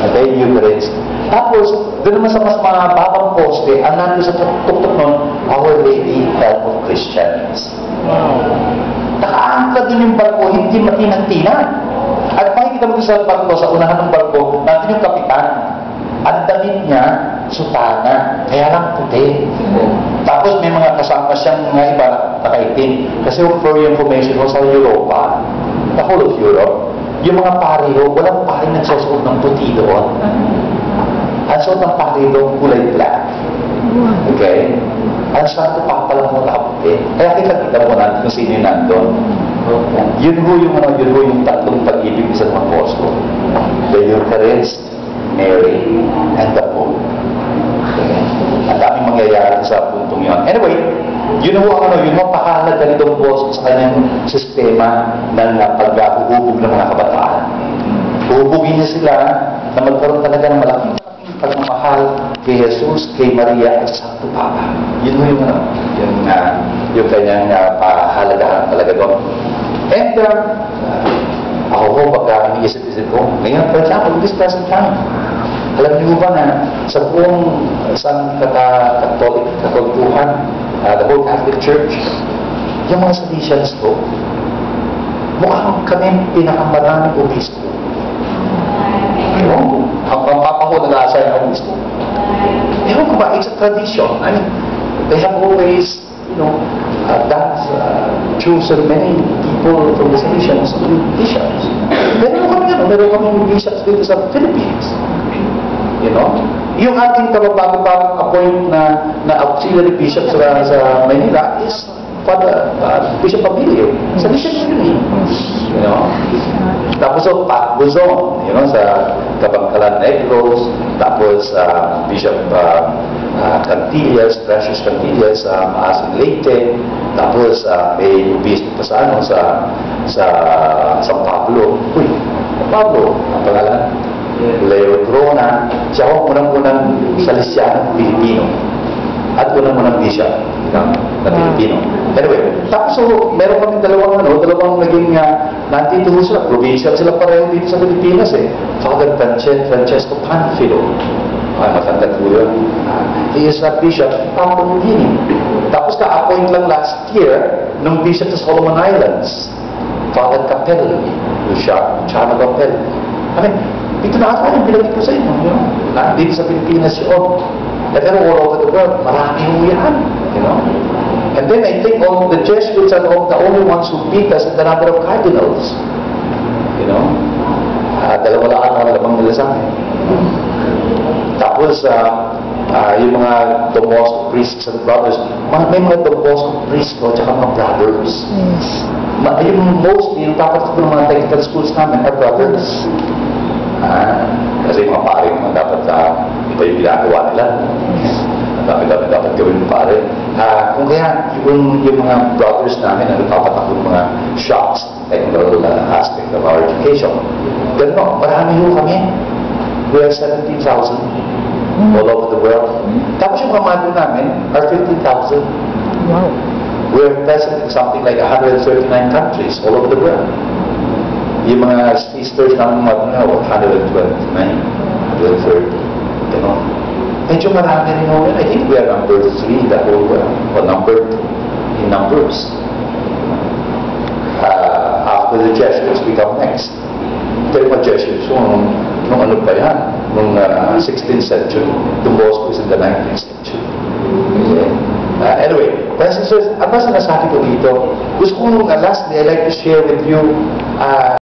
Okay, Eucharist. Tapos, doon naman sa mas mababang poste, ang nandun sa tuktok nun, Our Lady Help of Christians. Nakaangkla din yung barko, hindi matinag-tinag. At makikita mo sa barko, sa unahan ng barko, nandun yung kapitan. Ang damit niya, sutana, kaya lang puti. Tapos may mga kasama siyang mga iba nakaitim. Kasi for your information, sa Europa, the whole of Europe, yung mga pariho, walang pari nagsusuot ng puti doon. Ang suot ng pari doon, kulay black. Okay? Ang santo papalang mo nakaputi. Kaya kita mo natin kung sino yung nandun. Yun ho yung tatlong pag-ibig sa mga apostol. The Eucharist, Mary, and the Pope. Okay? Ang daming mangyayari sa puntong yun. Anyway, yun ho yung mapahalaga nitong apostol sa kanyang sistema ng paghuhubog ng mga kabataan. Huhubugin niya sila na magkaroon talaga ng malaking pagmamahal kay Jesus, kay Maria, at sa Santo Papa. Yun ho yung kanyang pahalagahan talaga doon. And ako ho, pagka iniisip-isip ko, ngayon, for example, this present time, alam niyo ba na sa buong isang katolikuhan, the whole Catholic Church, yung mga Salesians ko, mukhang kami pinakamaraming obispo. Ang papa ko nag-aasay ng obispo. Ewan ko ba, it's a tradition. I mean, they have always, chosen many people from the Salesians to be bishops. Meron kami bishops dito sa Philippines. Yung ating kababago-bagong appoint na auxiliary bishop sa Manila is Father Bishop Abilio. Sa Bishop Uni. Tapos Pat Buzon, sa Kabangkalan Negros. Tapos Bishop Cantillas, Precious Cantillas, Maasin Leyte. Tapos may obispo pa sa San Pablo. Pablo, ang pangalan? Leo Trona. Siya ako unang-unang Salesiano Pilipino. At unang-unang bishop na Pilipino. Anyway, tapos meron kami dalawang naging nandito sila, provincial sila pareho dito sa Pilipinas Father Francesco Panfilo. Matanda po yun. He is a bishop Papua New Guinea. Tapos ka-appoint lang last year ng bishop sa Solomon Islands. Father Capel, Luciano Capel. Ito na ako yung pinagin ko sa inyo. Dito sa Pilipinas yun. Pero all over the world, marami ho yan. And then I think all the Jesuits are the only ones who beat us in the number of cardinals. Lamang nila sa akin. Tapos, yung mga Don Bosco priests and brothers, may mga Don Bosco priests at mga brothers. Mostly, yung dapat ng mga technical schools namin are brothers. Kasi mga pare dapat iba yung ginagawa nila. Dapat gawin ng pare. Kung kaya, yung mga brothers namin na nagpapatakot mga shops, technical aspect of our education. Ganun, marami ho kami. We have 17,000 all over the world. Tapos yung kamado namin are 15,000. Wow. We are present in something like 139 countries all over the world. Yung mga sisters namin 129, 130. Medyo marami rin ho. I think we are number 3 in the whole world. Or number 2 in numbers. After the Jesuits, we come next. Pero mga Jesuits, nung ano pa yan? Nung 16th century. Don Bosco is in the 19th century. Okay. Anyway, ang sinasabi ko dito, gusto ko lastly, I'd like to share with you